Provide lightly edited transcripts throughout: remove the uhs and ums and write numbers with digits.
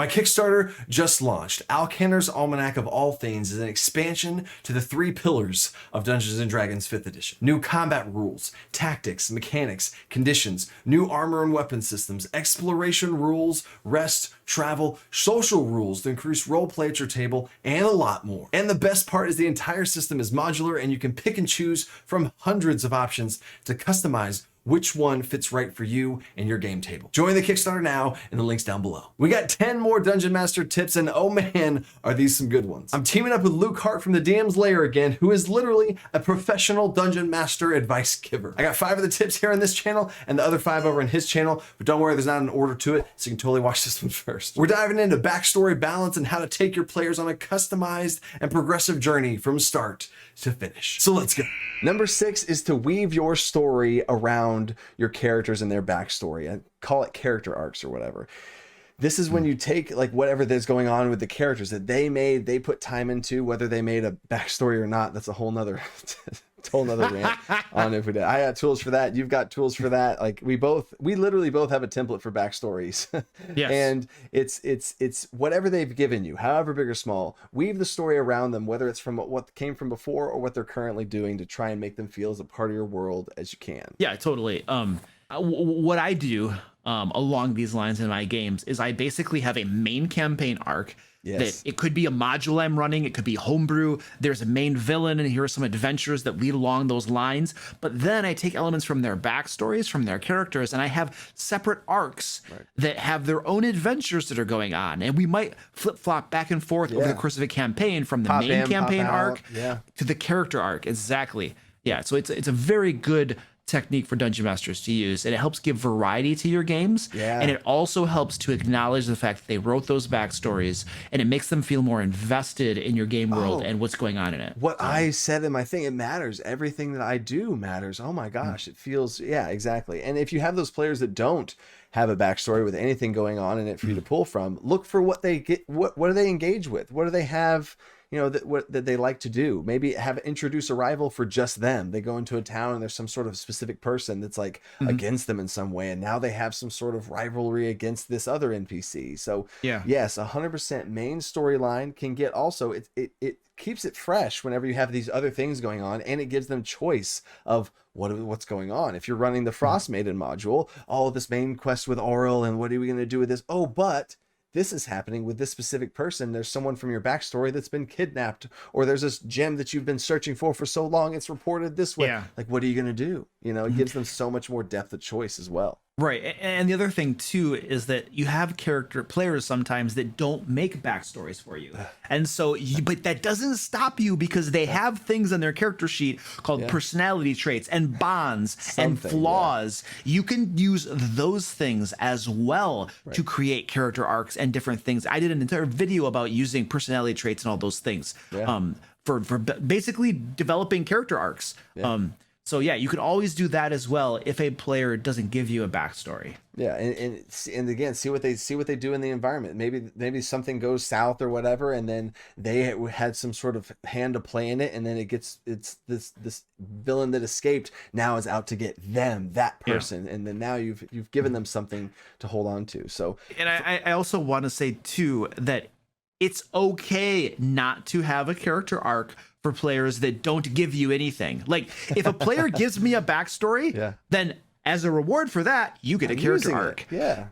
My Kickstarter just launched. Alcanar's Almanac of All Things is an expansion to the 3 pillars of Dungeons & Dragons 5th edition. New combat rules, tactics, mechanics, conditions, new armor and weapon systems, exploration rules, rest, travel, social rules to increase roleplay at your table, and a lot more. And the best part is the entire system is modular and you can pick and choose from hundreds of options to customize which one fits right for you and your game table. Join the Kickstarter now in the links down below. We got 10 more Dungeon Master tips, and oh man, are these some good ones. I'm teaming up with Luke Hart from the DM's Lair again, who is literally a professional Dungeon Master advice giver. I got 5 of the tips here on this channel and the other 5 over in his channel, but don't worry, there's not an order to it, so you can totally watch this one first. We're diving into backstory balance and how to take your players on a customized and progressive journey from start to finish. So let's go. Number 6 is to weave your story around your characters and their backstory. I call it character arcs or whatever. This is when you take like whatever that's going on with the characters that they put time into, whether they made a backstory or not. That's a whole nother rant on if we did. I got tools for that. You've got tools for that. Like we literally both have a template for backstories. Yes. And it's whatever they've given you, however big or small, weave the story around them, whether it's from what came from before or what they're currently doing, to try and make them feel as a part of your world as you can. Yeah, totally. What I do along these lines in my games is I basically have a main campaign arc. Yes. That it could be a module I'm running, it could be homebrew, there's a main villain, and here are some adventures that lead along those lines. But then I take elements from their backstories, from their characters, and I have separate arcs that have their own adventures that are going on. And we might flip-flop back and forth over the course of a campaign, from the main campaign arc to the character arc. Exactly. Yeah, so it's a very good technique for dungeon masters to use, and it helps give variety to your games. And it also helps to acknowledge the fact that they wrote those backstories, and it makes them feel more invested in your game world and what's going on in it. What I said in my thing, it matters. Everything that I do matters. Oh my gosh, it feels, exactly. And if you have those players that don't have a backstory with anything going on in it for you to pull from, look for what they get. What do they engage with? What do they have, that they like to do? Maybe introduce a rival for just them. They go into a town and there's some sort of specific person that's like against them in some way, and now they have some sort of rivalry against this other NPC. So yes, 100% main storyline can get also, it keeps it fresh whenever you have these other things going on, and it gives them choice of what's going on. If you're running the Frost Maiden module, this main quest with Auril, and what are we going to do with this? Oh, but this is happening with this specific person. There's someone from your backstory that's been kidnapped, or there's this gem that you've been searching for so long, it's reported this way. Like, what are you going to do? It gives them so much more depth of choice as well. Right. And the other thing too is that you have players sometimes that don't make backstories for you. And so but that doesn't stop you, because they have things on their character sheet called personality traits and bonds and flaws. You can use those things as well to create character arcs and different things. I did an entire video about using personality traits and all those things for basically developing character arcs. So you can always do that as well if a player doesn't give you a backstory. And again, see what they do in the environment. Maybe something goes south or whatever, and then they had some sort of hand to play in it, and then it's this villain that escaped now is out to get that person, and then now you've given them something to hold on to. So, and I also want to say too that it's okay not to have a character arc for players that don't give you anything. Like, if a player gives me a backstory, then as a reward for that, you get a character arc.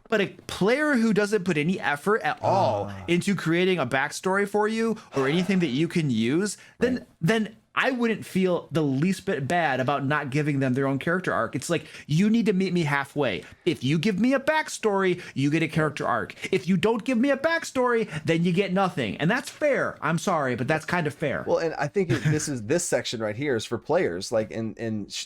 But a player who doesn't put any effort at all into creating a backstory for you or anything that you can use, then I wouldn't feel the least bit bad about not giving them their own character arc. It's like, you need to meet me halfway. If you give me a backstory, you get a character arc. If you don't give me a backstory, then you get nothing. And that's fair. I'm sorry, but that's kind of fair. Well, and I think this section right here is for players, like in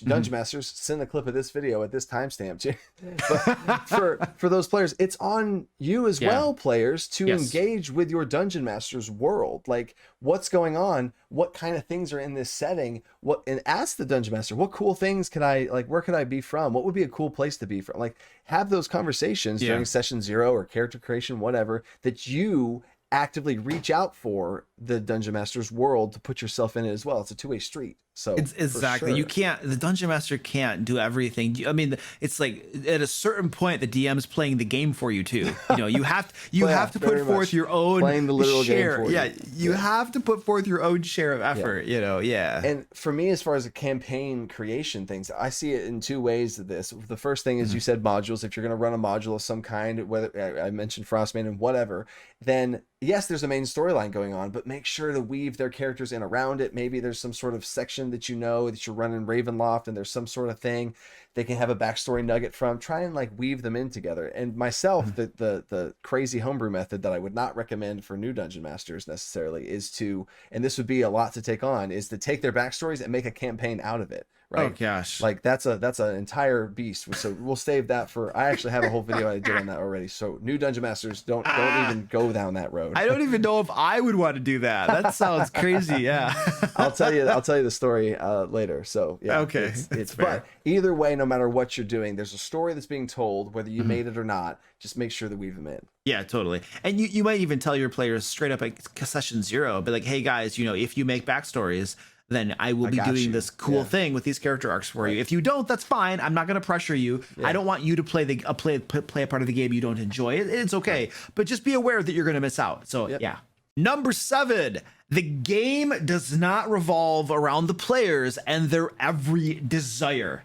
Dungeon Masters. Send a clip of this video at this timestamp. But for those players, it's on you as well, players, to engage with your Dungeon Master's world. Like, what's going on? What kind of things are in this setting? And ask the Dungeon Master, what cool things can I, like, where could I be from? What would be a cool place to be from? Like, have those conversations during session 0 or character creation, whatever, that you actively reach out for the Dungeon Master's world to put yourself in it as well. It's a two-way street. So it's exactly, sure. you can't, the Dungeon Master can't do everything. I mean, it's like at a certain point the DM's playing the game for you too. You know, you have to put forth your own playing the literal share. game for you. You have to put forth your own share of effort, you know. And for me, as far as the campaign creation things, I see it in two ways of this. The first thing is, you said modules. If you're going to run a module of some kind, whether I mentioned Frostbane and whatever, then yes, there's a main storyline going on, but make sure to weave their characters in around it. Maybe there's some sort of section that you know that you're running Ravenloft, and there's some sort of thing they can have a backstory nugget from. Try and like weave them in together. And myself, the crazy homebrew method that I would not recommend for new dungeon masters necessarily is to, and this would be a lot to take on, is to take their backstories and make a campaign out of it. Right? Oh gosh, like that's an entire beast. So we'll save that for. I actually have a whole video I did on that already. So new dungeon masters don't even go down that road. I don't even know if I would want to do that. That sounds crazy. Yeah, I'll tell you the story later. So yeah, okay, it's but either way, no matter what you're doing, there's a story that's being told, whether you made it or not. Just make sure to weave them in. Yeah, totally. And you might even tell your players straight up at session 0, but like, hey guys, you know, if you make backstories, then I will be doing this cool thing with these character arcs for you. If you don't, that's fine. I'm not going to pressure you. I don't want you to play play a part of the game you don't enjoy. It's okay, but just be aware that you're going to miss out. So yeah. Number 7, the game does not revolve around the players and their every desire.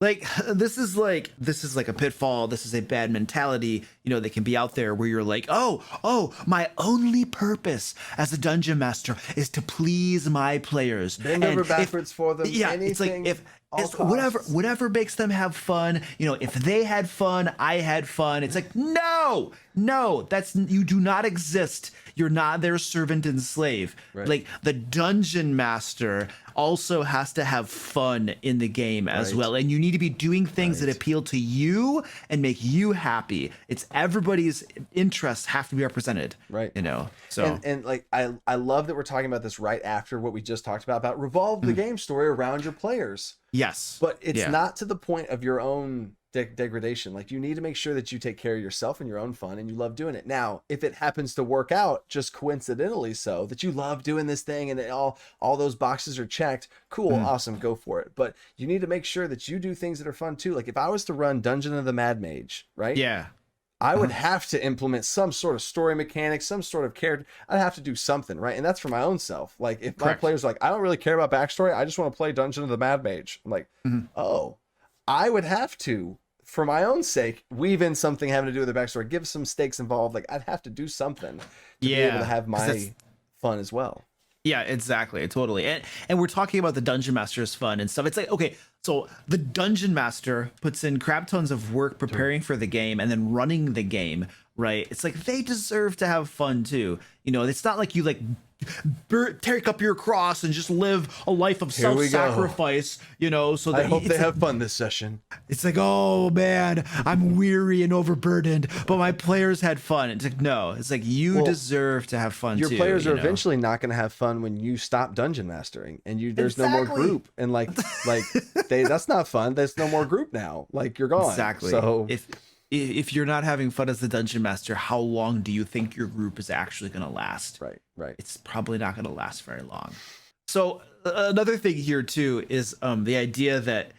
Like this is like a pitfall. This is a bad mentality, you know, that can be out there where you're like, oh, my only purpose as a dungeon master is to please my players. Bend over backwards for them. Yeah, anything, it's like whatever makes them have fun. You know, if they had fun, I had fun. It's like no, that's, you do not exist. You're not their servant and slave. Right. Like the dungeon master also has to have fun in the game as well, and you need to be doing things that appeal to you and make you happy. It's everybody's interests have to be represented, right? You know, so and like I love that we're talking about this right after what we just talked about revolve the game story around your players. Yes, but it's not to the point of your own degradation. Like you need to make sure that you take care of yourself and your own fun, and you love doing it. Now, if it happens to work out just coincidentally so that you love doing this thing and all those boxes are checked, cool, awesome, go for it. But you need to make sure that you do things that are fun too. Like if I was to run Dungeon of the Mad Mage, right? Yeah. I would have to implement some sort of story mechanic, some sort of character. I'd have to do something, right? And that's for my own self. Like if my players are like, I don't really care about backstory, I just want to play Dungeon of the Mad Mage. I'm like, oh, I would have to, for my own sake, weave in something having to do with the backstory, give some stakes involved. Like I'd have to do something to be able to have my fun as well. Yeah, exactly. Totally. And we're talking about the dungeon master's fun and stuff. It's like, okay, so the dungeon master puts in crap tons of work preparing for the game and then running the game, right? It's like they deserve to have fun too. You know, it's not like you like take up your cross and just live a life of self-sacrifice, you know, so that I hope they have fun this session. It's like, oh man, I'm weary and overburdened, but my players had fun. It's like, no, it's like you deserve to have fun. Your too, players are know? Eventually not going to have fun when you stop dungeon mastering and there's no more group, and like that's not fun. There's no more group now. Like you're gone. Exactly. So if you're not having fun as the dungeon master, how long do you think your group is actually going to last? Right. It's probably not going to last very long. So another thing here too is the idea that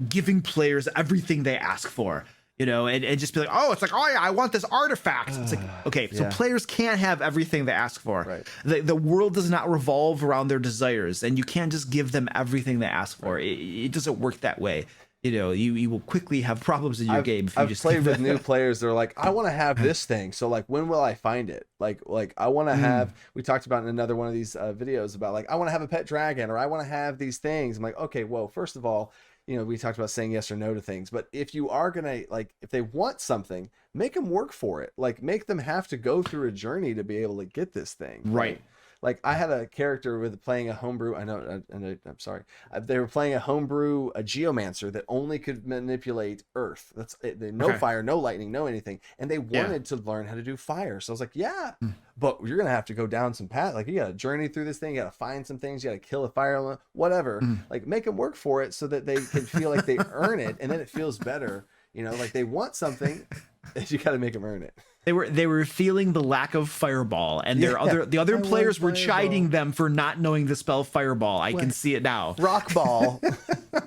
giving players everything they ask for, you know, and just be like, oh, it's like, oh yeah, I want this artifact. It's like, okay, so players can't have everything they ask for. Right. The world does not revolve around their desires, and you can't just give them everything they ask for. It doesn't work that way. You know, you will quickly have problems in your game. If you I've played with new players. They're like, I want to have this thing. So like, when will I find it? Like I want to have, we talked about in another one of these videos about like, I want to have a pet dragon, or I want to have these things. I'm like, okay, well, first of all, you know, we talked about saying yes or no to things, but if you are going to, like, if they want something, make them work for it. Like make them have to go through a journey to be able to get this thing. Right. Like I had a character with playing a homebrew. I'm sorry. They were playing a homebrew, a geomancer that only could manipulate earth. That's it. No fire, no lightning, no anything. And they wanted to learn how to do fire. So I was like, yeah, but you're going to have to go down some path. Like you got to journey through this thing. You got to find some things. You got to kill a fire element, whatever. Like make them work for it so that they can feel like they earn it. And then it feels better. You know, like they want something. You got to make them earn it. They were feeling the lack of fireball, and the other players were chiding them for not knowing the spell fireball. I can see it now. Rock ball.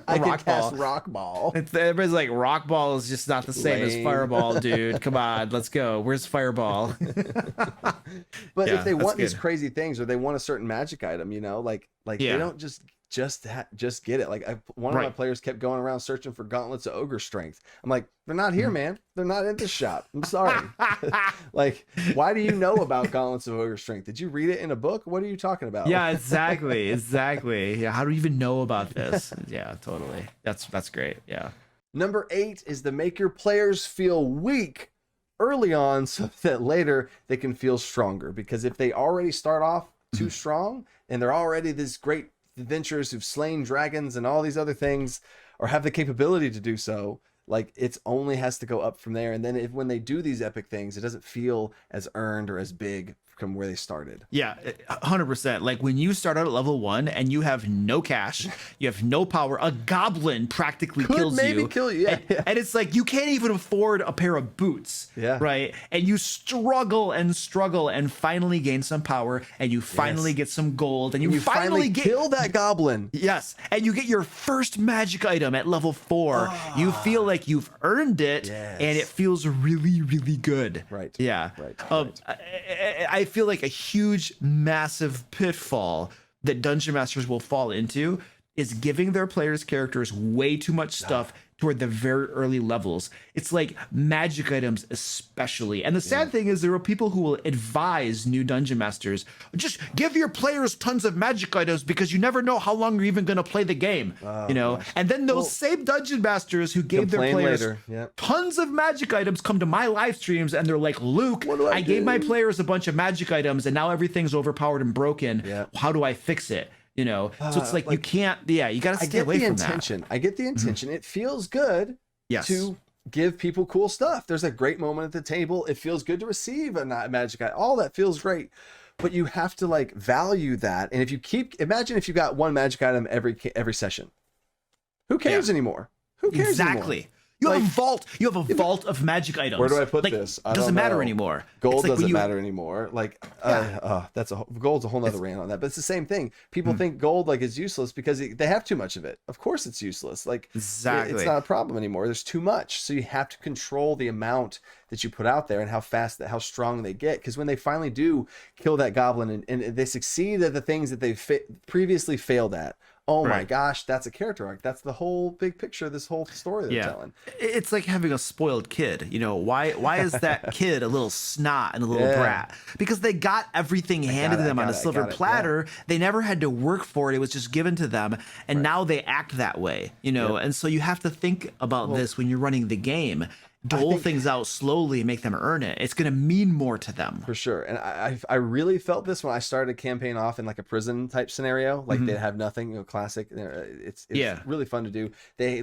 I can Rock ball. cast rock ball. Everybody's like, rock ball is just not the same as Lame. fireball, dude. Come on, let's go. Where's fireball? But Yeah, if they that's want these good. crazy things, or they want a certain magic item, like Yeah. they don't just get it. Like one of my Right. players kept going around searching for gauntlets of ogre strength. I'm like, they're not here, man. They're not in this shop. I'm sorry. Like, why do you know about gauntlets of ogre strength? Did you read it in a book? What are you talking about? Yeah, exactly. Yeah, how do you even know about this? Yeah, totally. That's great. Yeah. Number 8 is to make your players feel weak early on so that later they can feel stronger. Because if they already start off too strong and they're already these great adventurers who've slain dragons and all these other things, or have the capability to do so, like it's only has to go up from there. And then when they do these epic things, it doesn't feel as earned or as big from where they started. Yeah, 100%. Like when you start out at level 1 and you have no cash, you have no power, a goblin practically kills maybe you. kill you. Yeah, and it's like you can't even afford a pair of boots. Yeah. Right. And you struggle and finally gain some power, and you finally get some gold, and you finally get kill that goblin. Yes, and you get your first magic item at level 4. You feel like you've earned it, Yes. and it feels really, really good. Right. Yeah. Right. I feel like a huge, massive pitfall that dungeon masters will fall into is giving their players' characters way too much stuff toward the very early levels. It's like magic items especially. And the sad thing is there are people who will advise new dungeon masters, just give your players tons of magic items because you never know how long you're even going to play the game, And then those same dungeon masters who gave their Complain players later. Yep. tons of magic items come to my live streams and they're like, Luke, What do I gave do?" my players a bunch of magic items and now everything's overpowered and broken. Yeah. How do I fix it? So it's like you can't, you got to I stay get away the from intention. I get the intention. It feels good Yes. to give people cool stuff. There's a great moment at the table. It feels good to receive a magic item. All that feels great. But you have to like value that. And if you imagine if you got one magic item every session. Who cares anymore? Who cares Exactly. anymore? You have a vault. You have a vault of magic items. Where do I put Like, this? I doesn't don't matter know. anymore. Gold It's like when doesn't you- matter anymore. Like, gold's a whole nother rant on that. But it's the same thing. People think gold like is useless because they have too much of it. Of course, it's useless. Like, Exactly. it's not a problem anymore. There's too much, so you have to control the amount that you put out there and how strong they get. Because when they finally do kill that goblin and they succeed at the things that they previously failed at. Oh my Right. gosh, that's a character arc. That's the whole big picture of this whole story they're telling. It's like having a spoiled kid. Why is that kid a little snot and a little brat? Because they got everything handed to them on a silver platter. They never had to work for it. It was just given to them. And now they act that way, And so you have to think about this when you're running the game. Dole things out slowly and make them earn it. It's going to mean more to them. For sure. And I really felt this when I started a campaign off in like a prison type scenario. Like they have nothing, classic. It's really fun to do. They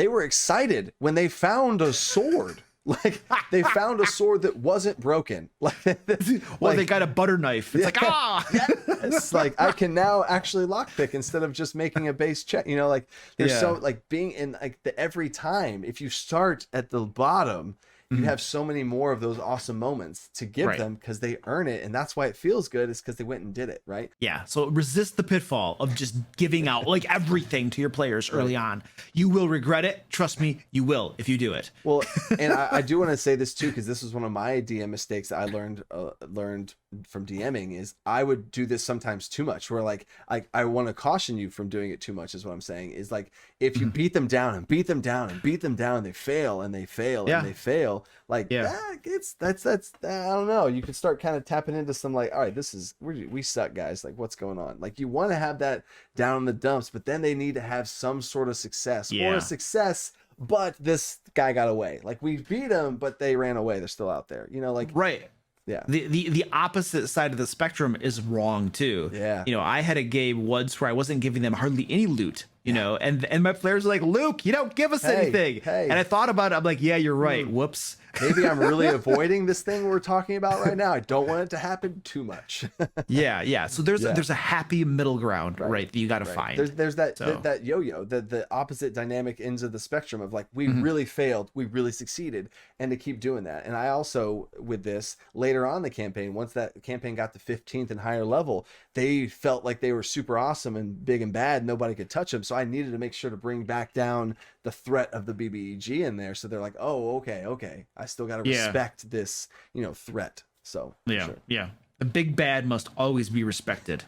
were excited when they found a sword. Like they found a sword that wasn't broken. Well, they got a butter knife. It's like, it's like I can now actually lockpick instead of just making a base check. There's so like being in like every time. If you start at the bottom, you have so many more of those awesome moments to give them because they earn it, and that's why it feels good. Is because they went and did it, right? Yeah. So resist the pitfall of just giving out like everything to your players early on. You will regret it. Trust me, you will if you do it. Well, and I do want to say this too, because this was one of my DM mistakes that I learned from DMing is I would do this sometimes too much. Where like I want to caution you from doing it too much. Is what I'm saying. Is like if you beat them down and beat them down and beat them down, they fail and they fail and they fail. Like that's I don't know. You could start kind of tapping into some like, all right, we suck, guys. Like, what's going on? Like, you want to have that down in the dumps, but then they need to have some sort of success or a success. But this guy got away. Like, we beat them, but they ran away. They're still out there. Right. Yeah. The opposite side of the spectrum is wrong too. Yeah. I had a game once where I wasn't giving them hardly any loot. you know, and my players are like, Luke, you don't give us anything. And I thought about it. I'm like, yeah, you're right. Whoops. Maybe I'm really avoiding this thing we're talking about right now. I don't want it to happen too much. Yeah. So there's a happy middle ground, right? That you got to find. There's that yo-yo, the opposite dynamic ends of the spectrum of like, we really failed, we really succeeded, and to keep doing that. And I also, with this later on the campaign, once that campaign got to 15th and higher level, they felt like they were super awesome and big and bad. Nobody could touch them. So I needed to make sure to bring back down the threat of the BBEG in there. So they're like, oh, okay. I still got to respect this, threat. So yeah. The big bad must always be respected.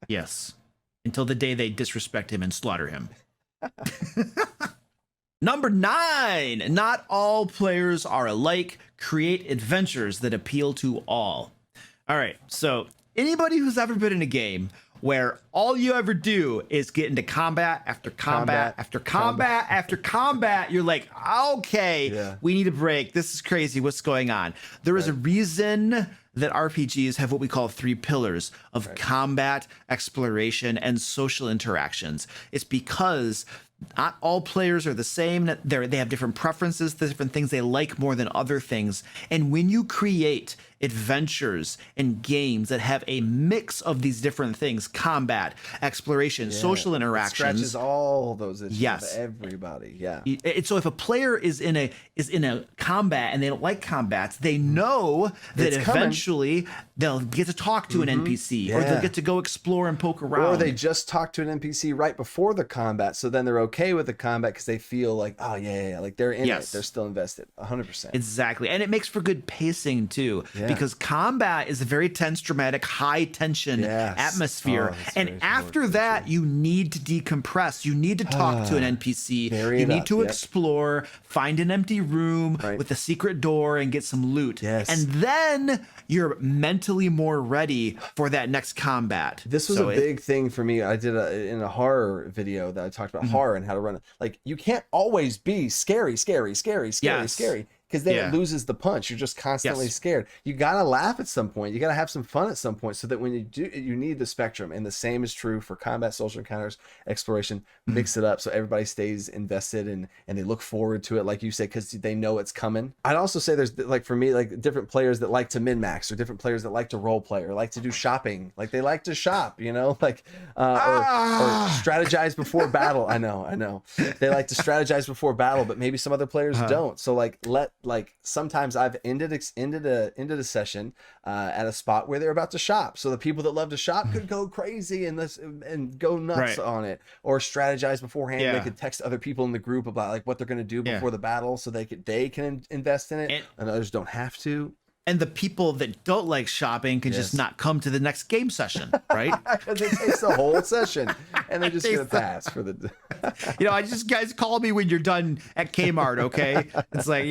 Yes. Until the day they disrespect him and slaughter him. Number 9, not all players are alike. Create adventures that appeal to all. All right. So anybody who's ever been in a game where all you ever do is get into combat after combat after combat after combat, you're like, okay, we need a break. This is crazy. What's going on? There is a reason that RPGs have what we call 3 pillars of combat, exploration, and social interactions. It's because not all players are the same. They have different preferences, different things they like more than other things. And when you create adventures and games that have a mix of these different things, combat, exploration, social interactions, it scratches all those issues of everybody. So if a player is in a combat and they don't like combats, they know that eventually they'll get to talk to an NPC, or they'll get to go explore and poke around, or they just talk to an NPC right before the combat, so then they're okay with the combat because they feel like, like they're in it, they're still invested 100%. Exactly. And it makes for good pacing too, because combat is a very tense, dramatic, high tension atmosphere, and after that you need to decompress. You need to talk to an NPC, you need to explore, find an empty room with a secret door and get some loot, and then you're mentally more ready for that next combat. This was a big thing for me. I did in a horror video that I talked about horror and how to run it. Like, you can't always be scary, because then it loses the punch. You're just constantly scared. You gotta laugh at some point. You gotta have some fun at some point, so that when you do, you need the spectrum. And the same is true for combat, social encounters, exploration. Mix it up so everybody stays invested and they look forward to it, like you say, because they know it's coming. I'd also say there's, like, for me, like, different players that like to min-max, or different players that like to role play, or like to do shopping. Like, they like to shop, like or strategize before battle. I know they like to strategize before battle, but maybe some other players don't. So sometimes I've ended a session at a spot where they're about to shop, so the people that love to shop could go crazy and go nuts on it, or strategize beforehand. They could text other people in the group about like what they're going to do before the battle, so they can invest in it, and others don't have to. And the people that don't like shopping can just not come to the next game session, right? Because it takes the whole session, and they're just gonna pass for the. I just, guys, call me when you're done at Kmart, okay? It's like,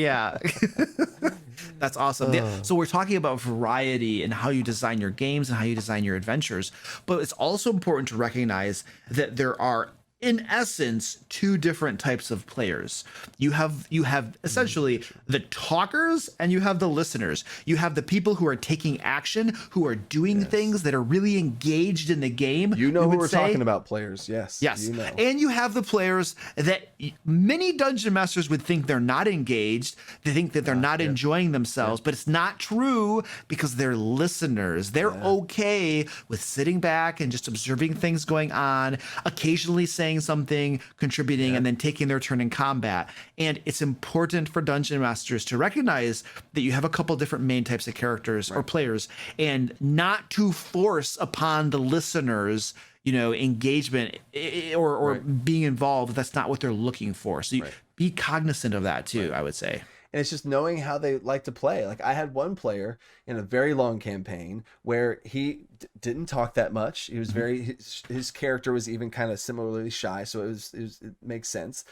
that's awesome. So we're talking about variety and how you design your games and how you design your adventures, but it's also important to recognize that there are, in essence, 2 different types of players. You have essentially the talkers and you have the listeners. You have the people who are taking action, who are doing things, that are really engaged in the game. You know who we're talking about, players. Yes. You know. And you have the players that many dungeon masters would think they're not engaged. They think that they're not enjoying themselves, but it's not true, because they're listeners. They're okay with sitting back and just observing things going on, occasionally saying something, contributing, and then taking their turn in combat. And it's important for dungeon masters to recognize that you have a couple different main types of characters or players, and not to force upon the listeners engagement or being involved. That's not what they're looking for. So you be cognizant of that too, I would say. And it's just knowing how they like to play. Like, I had one player in a very long campaign where he didn't talk that much. He was his character was even kind of similarly shy, so it makes sense.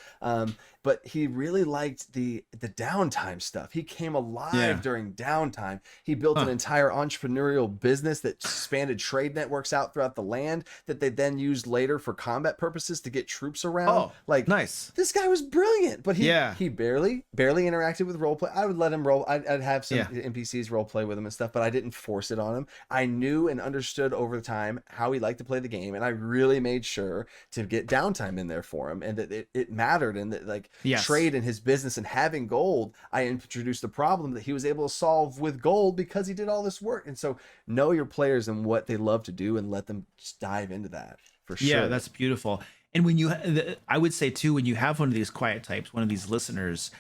But he really liked the downtime stuff. He came alive during downtime. He built an entire entrepreneurial business that spanned trade networks out throughout the land that they then used later for combat purposes to get troops around. Like, nice. This guy was brilliant, but he barely interacted with roleplay. I would let him roll. I'd have some NPCs roleplay with him and stuff, but I didn't force it on him. I knew and understood understood over time how he liked to play the game, and I really made sure to get downtime in there for him, and that it mattered, and that like trade in his business and having gold, I introduced a problem that he was able to solve with gold because he did all this work. And so know your players and what they love to do, and let them just dive into that for sure. Yeah, that's beautiful. And when you, I would say too, when you have one of these quiet types, one of these listeners,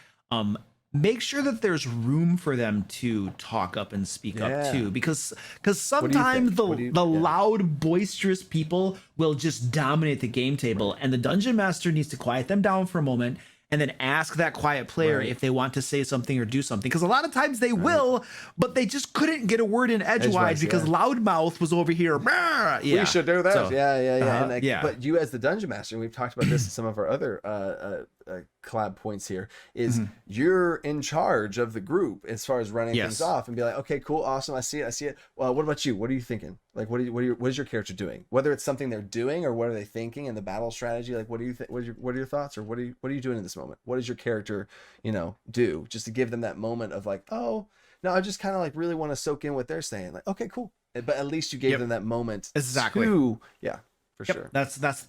make sure that there's room for them to talk up and speak up too, because sometimes the loud, boisterous people will just dominate the game table, and the dungeon master needs to quiet them down for a moment and then ask that quiet player if they want to say something or do something. Because a lot of times they will, but they just couldn't get a word in edgewise because Loudmouth was over here. We should do that. So, but you as the dungeon master, and we've talked about this in some of our other collab points here, is you're in charge of the group as far as running things off, and be like, okay, cool, awesome, I see it. Well, what about you? What are you thinking? Like, what is your character doing? Whether it's something they're doing or what are they thinking in the battle strategy? Like, what do you think? What are your thoughts, or what are you doing in this moment? What does your character, do? Just to give them that moment of like, oh no, I just kind of like really want to soak in what they're saying. Like, okay, cool. But at least you gave them that moment. Exactly. For sure. That's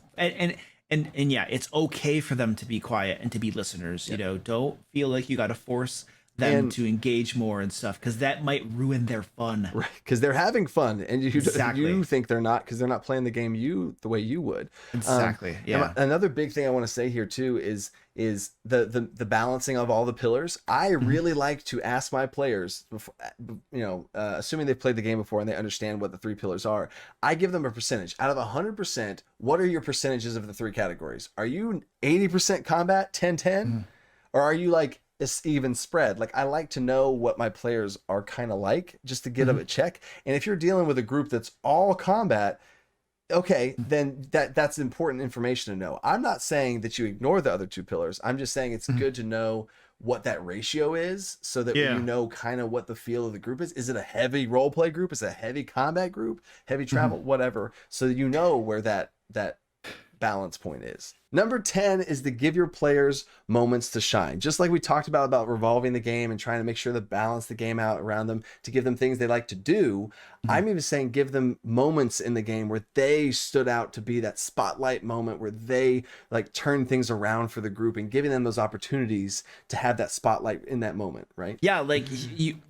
and yeah, it's okay for them to be quiet and to be listeners. Don't feel like you got to force them to engage more and stuff, because that might ruin their fun. Right, because they're having fun, and you think they're not, because they're not playing the game the way you would. Exactly. Another big thing I want to say here too is the balancing of all the pillars. I really like to ask my players before, assuming they've played the game before and they understand what the 3 pillars are. I give them a percentage out of 100%. What are your percentages of the 3 categories? Are you 80% combat, 10-10, or are you like it's even spread? Like, I like to know what my players are kind of like, just to get a check. And if you're dealing with a group that's all combat, okay, then that's important information to know. I'm not saying that you ignore the other 2 pillars. I'm just saying it's good to know what that ratio is, so that when you know kind of what the feel of the group is. Is it a heavy role play group? Is it a heavy combat group? Heavy travel, whatever. So that you know where that balance point is. Number 10 is to give your players moments to shine. Just like we talked about revolving the game and trying to make sure to balance the game out around them, to give them things they like to do. I'm even saying give them moments in the game where they stood out to be that spotlight moment, where they like turn things around for the group, and giving them those opportunities to have that spotlight in that moment, right? Yeah, like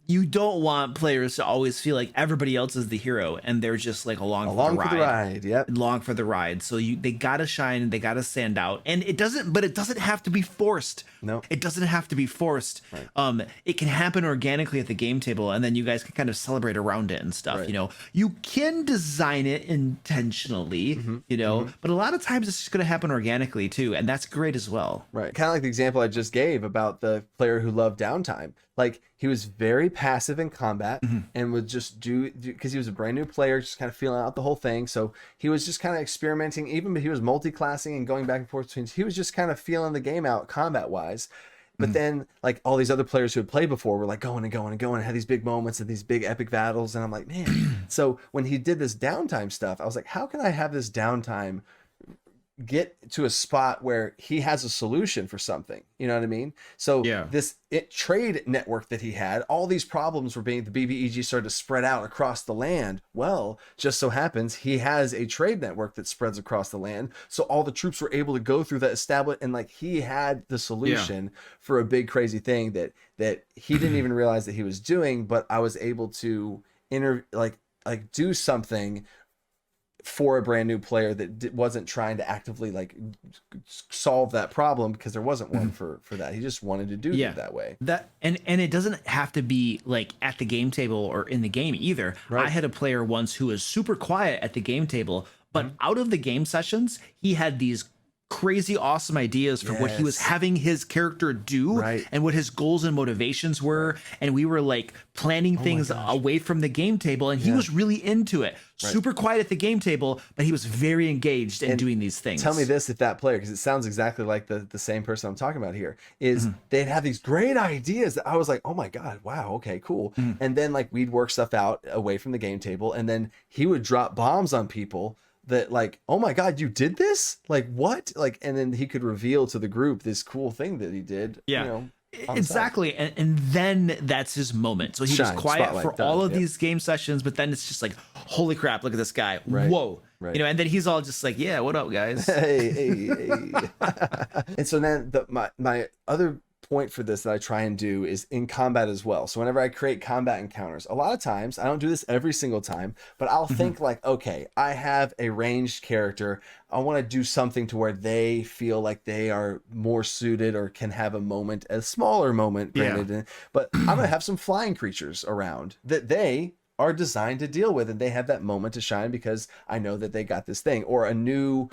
you don't want players to always feel like everybody else is the hero and they're just like along for the ride. Yep. Along for the ride. So they gotta shine, they gotta stand out, and it doesn't have to be forced. No, it doesn't have to be forced. Right. It can happen organically at the game table, and then you guys can kind of celebrate around it and stuff. Right. You can design it intentionally, but a lot of times it's just going to happen organically too, and that's great as well. Right. Kind of like the example I just gave about the player who loved downtime. Like, he was very passive in combat and would just do, because he was a brand new player, just kind of feeling out the whole thing. So he was just kind of experimenting, even he was multi-classing and going back and forth between, he was just kind of feeling the game out combat wise. But then like all these other players who had played before were like going and had these big moments and these big epic battles. And I'm like, man. So when he did this downtime stuff, I was like, how can I have this downtime get to a spot where he has a solution for something? You know what I mean? So this trade network that he had, all these problems were being, the BBEG started to spread out across the land. Well, just so happens he has a trade network that spreads across the land. So all the troops were able to go through that established, and like he had the solution for a big crazy thing that he didn't even realize that he was doing, but I was able to do something for a brand new player that wasn't trying to actively like solve that problem, because there wasn't one for that. He just wanted to do it that way. That and it doesn't have to be like at the game table or in the game either. Right. I had a player once who was super quiet at the game table, but out of the game sessions, he had these crazy awesome ideas for what he was having his character do and what his goals and motivations were, and we were like planning things away from the game table, and he was really into it. Super quiet at the game table, but he was very engaged in doing these things. Tell me this, if that player, because it sounds exactly like the same person I'm talking about here, is they'd have these great ideas that I was like, oh my god, wow, okay, cool. And then like we'd work stuff out away from the game table, and then he would drop bombs on people that like, oh my god, you did this? Like, what? Like, and then he could reveal to the group this cool thing that he did. Exactly. And then that's his moment. So he was Shine, quiet spotlight, for done, all of yep. these game sessions, but then it's just like, holy crap, look at this guy. Right, Whoa. right. You know, and then he's all just like, yeah, what up, guys? Hey. And so then my other point for this that I try and do is in combat as well. So whenever I create combat encounters, a lot of times, I don't do this every single time, but I'll think like, okay, I have a ranged character. I want to do something to where they feel like they are more suited or can have a moment, a smaller moment, granted. But I'm going to have some flying creatures around that they are designed to deal with, and they have that moment to shine because I know that they got this thing. Or a new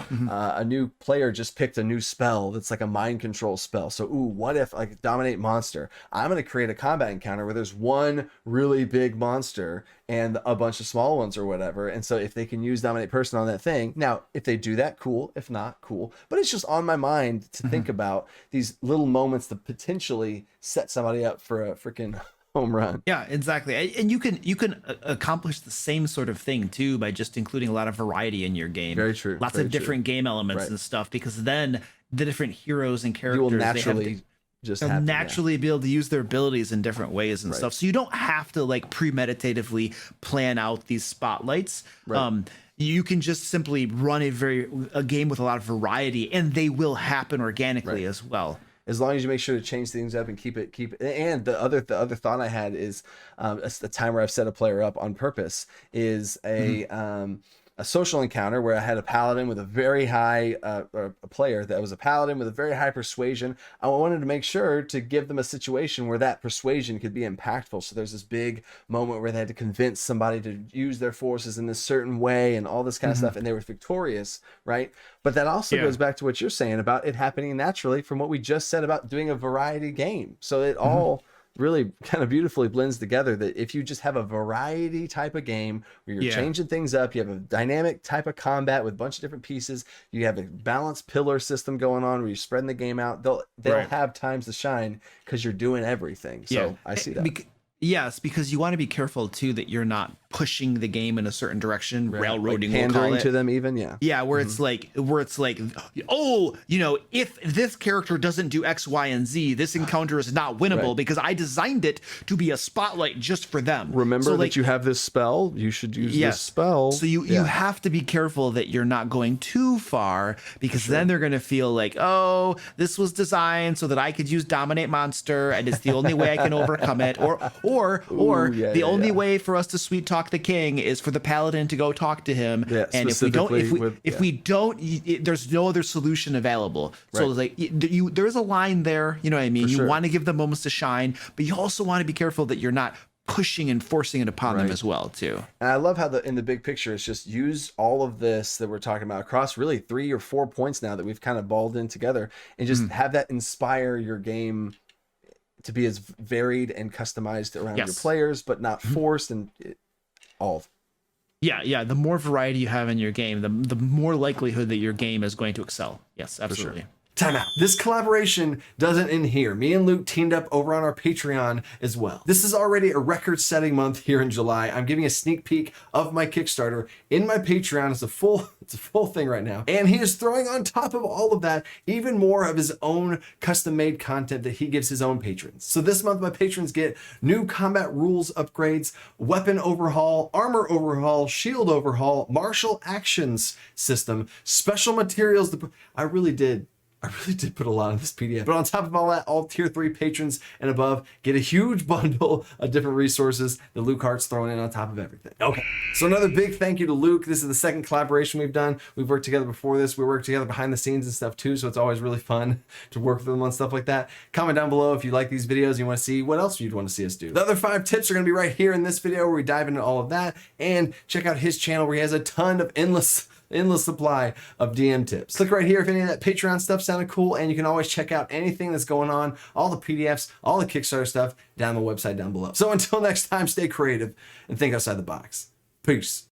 player just picked a new spell that's like a mind control spell. So what if like dominate monster? I'm going to create a combat encounter where there's one really big monster and a bunch of small ones or whatever. And so if they can use dominate person on that thing, now if they do that, cool. If not, cool. But it's just on my mind to think about these little moments that potentially set somebody up for a freaking home run. Yeah, exactly. And you can accomplish the same sort of thing too by just including a lot of variety in your game. Very true. Lots very of different true. game elements Right. and stuff, because then the different heroes and characters, You will they have naturally just happen, naturally be able to use their abilities in different ways and stuff. So you don't have to like premeditatively plan out these spotlights. Right. You can just simply run a game with a lot of variety, and they will happen organically as well. As long as you make sure to change things up and keep it. And the other thought I had is a time where I've set a player up on purpose is a social encounter where I had a paladin with a very high a player that was a paladin with a very high persuasion. I wanted to make sure to give them a situation where that persuasion could be impactful. So there's this big moment where they had to convince somebody to use their forces in this certain way and all this kind of stuff, and they were victorious, right? But that also goes back to what you're saying about it happening naturally from what we just said about doing a variety game. So it all really kind of beautifully blends together, that if you just have a variety type of game where you're changing things up, you have a dynamic type of combat with a bunch of different pieces, you have a balanced pillar system going on where you're spreading the game out, they'll have times to shine because you're doing everything. So I see that. Yes, because you want to be careful too that you're not pushing the game in a certain direction, railroading, like pandering to them even, where it's like, oh, you know, if this character doesn't do X, Y, and Z, this encounter is not winnable because I designed it to be a spotlight just for them. Remember that you have this spell, you should use this spell. So you have to be careful that you're not going too far, because then they're going to feel like, oh, this was designed so that I could use dominate monster and it's the only way I can overcome it, or the only way for us to sweet talk the king is for the paladin to go talk to him, and if we don't, there's no other solution available. So it's like there's a line there, you know what I mean? You want to give them moments to shine, but you also want to be careful that you're not pushing and forcing it upon them as well too. And I love how in the big picture it's just use all of this that we're talking about across really 3 or 4 points now that we've kind of balled in together, and just have that inspire your game to be as varied and customized around your players, but not forced, and all. Yeah. The more variety you have in your game, the more likelihood that your game is going to excel. Yes, absolutely. Time out. This collaboration doesn't end here. Me and Luke teamed up over on our Patreon as well. This is already a record-setting month here in July. I'm giving a sneak peek of my Kickstarter in my Patreon. It's a full thing right now. And he is throwing on top of all of that even more of his own custom-made content that he gives his own patrons. So this month, my patrons get new combat rules upgrades, weapon overhaul, armor overhaul, shield overhaul, martial actions system, special materials. I really did put a lot in this PDF. But on top of all that, all tier 3 patrons and above get a huge bundle of different resources that Luke Hart's throwing in on top of everything. Okay, so another big thank you to Luke. This is the second collaboration we've done. We've worked together before this. We worked together behind the scenes and stuff too, so it's always really fun to work with them on stuff like that. Comment down below if you like these videos and you want to see what else you'd want to see us do. The other 5 tips are going to be right here in this video where we dive into all of that, and check out his channel where he has a ton of endless supply of DM tips. Click right here if any of that Patreon stuff sounded cool, and you can always check out anything that's going on, all the PDFs, all the Kickstarter stuff down the website down below. So until next time, stay creative and think outside the box. Peace.